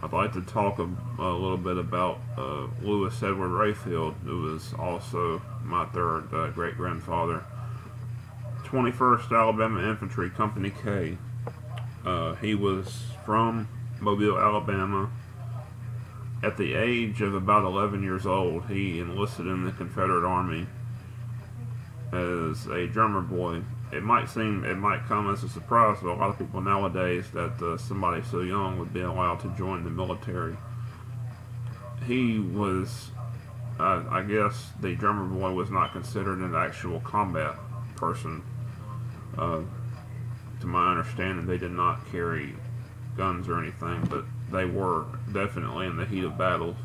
I'd like to talk a little bit about Louis Edward Rafield, who was also my third great-grandfather. 21st Alabama Infantry, Company K. He was from Mobile, Alabama. At the age of about 11 years old, he enlisted in the Confederate Army as a drummer boy. It might come as a surprise to a lot of people nowadays that somebody so young would be allowed to join the military. He was, I guess, the drummer boy was not considered an actual combat person. To my understanding, they did not carry guns or anything, but they were definitely in the heat of battle.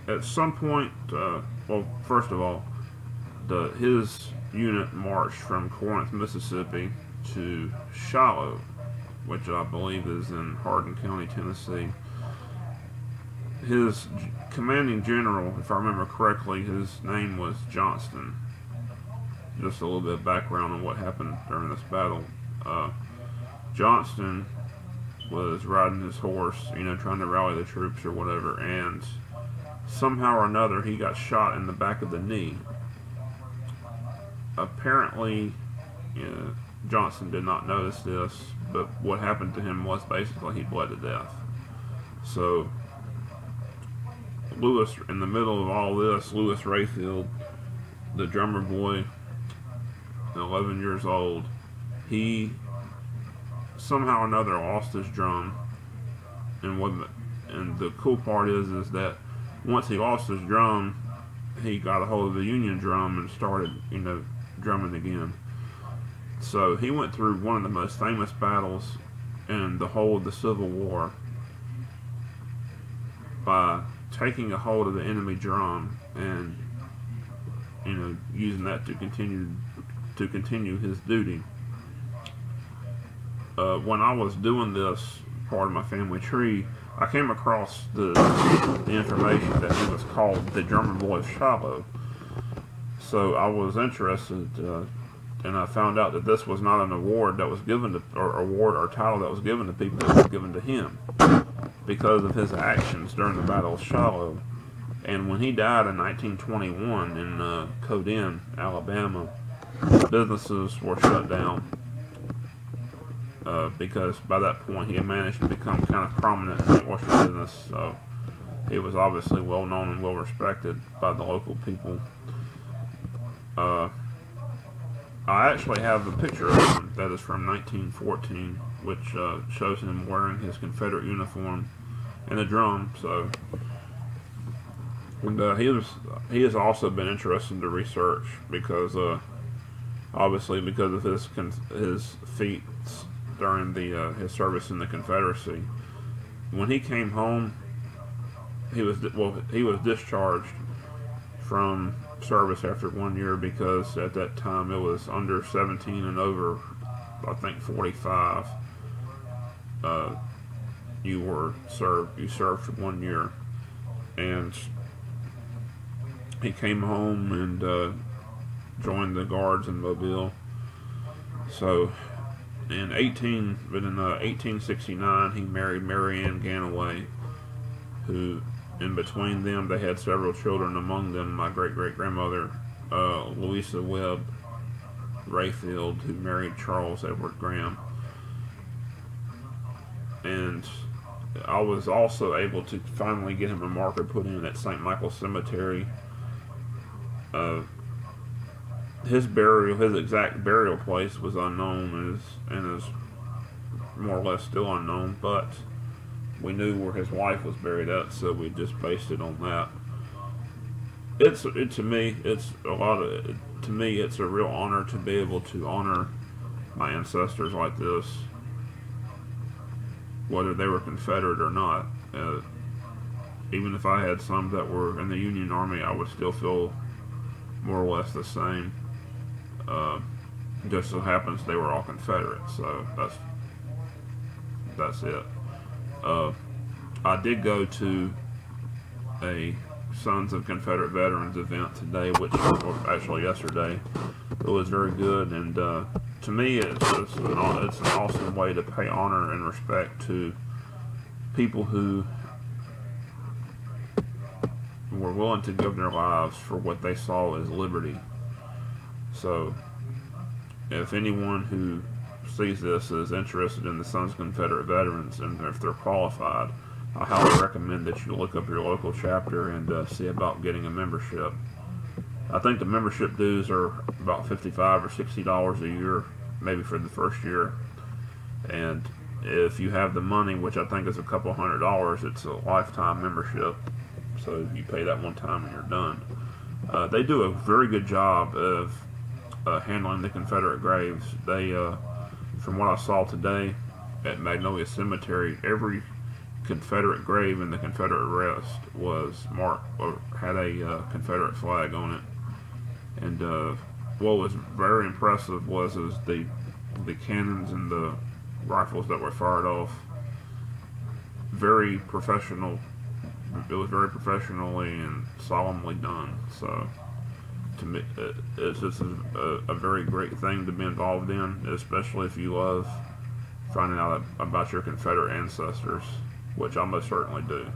At some point, well, first of all, his unit marched from Corinth, Mississippi to Shiloh, which I believe is in Hardin County, Tennessee. His commanding general, if I remember correctly, his name was Johnston. Just a little bit of background on what happened during this battle. Johnston was riding his horse, trying to rally the troops or whatever, and somehow or another he got shot in the back of the knee. Apparently, Johnson did not notice this, but what happened to him was basically he bled to death. So, Louis, in the middle of all this, Louis Rafield, the drummer boy, 11 years old, he somehow or another lost his drum. And the cool part is that once he lost his drum, he got a hold of the Union drum and started, drumming again. So he went through one of the most famous battles in the whole of the Civil War by taking a hold of the enemy drum and using that to continue his duty. When I was doing this part of my family tree, I came across the information that he was called the drummer boy of Shiloh. So I was interested, and I found out that this was not an award that was given to, or award or title that was given to people, that was given to him because of his actions during the Battle of Shiloh. And when he died in 1921 in Codin, Alabama, businesses were shut down because by that point he had managed to become kind of prominent in the oyster business. So he was obviously well known and well respected by the local people. I actually have a picture of him that is from 1914, which shows him wearing his Confederate uniform and a drum. So, and he has also been interesting to research because, obviously, because of his feats during his service in the Confederacy. When he came home, he was discharged from service after 1 year because at that time it was under 17 and over, I think 45. You served for 1 year, and he came home and joined the guards in Mobile. So in 1869 he married Mary Ann Ganaway, who, in between them, they had several children, among them my great-great-grandmother, Louisa Webb Rafield, who married Charles Edward Graham. And I was also able to finally get him a marker put in at St. Michael's Cemetery. His exact burial place was unknown and is more or less still unknown, but we knew where his wife was buried at, so we just based it on that. To me, it's a real honor to be able to honor my ancestors like this, whether they were Confederate or not. Even if I had some that were in the Union Army, I would still feel more or less the same. Just so happens they were all Confederate, so that's it. I did go to a Sons of Confederate Veterans event today, actually yesterday. It was very good, and to me it's an awesome way to pay honor and respect to people who were willing to give their lives for what they saw as liberty. So, if anyone who sees this is interested in the Sons of Confederate Veterans, and if they're qualified, I highly recommend that you look up your local chapter and see about getting a membership. I think the membership dues are about $55 or $60 a year, maybe for the first year. And if you have the money, which I think is a couple $100, it's a lifetime membership. So you pay that one time and you're done. They do a very good job of handling the Confederate graves. They, from what I saw today at Magnolia Cemetery, every Confederate grave in the Confederate rest was marked or had a Confederate flag on it. And what was very impressive was the cannons and the rifles that were fired off. Very professional. It was very professionally and solemnly done. So, to me, it's just a very great thing to be involved in, especially if you love finding out about your Confederate ancestors, which I most certainly do.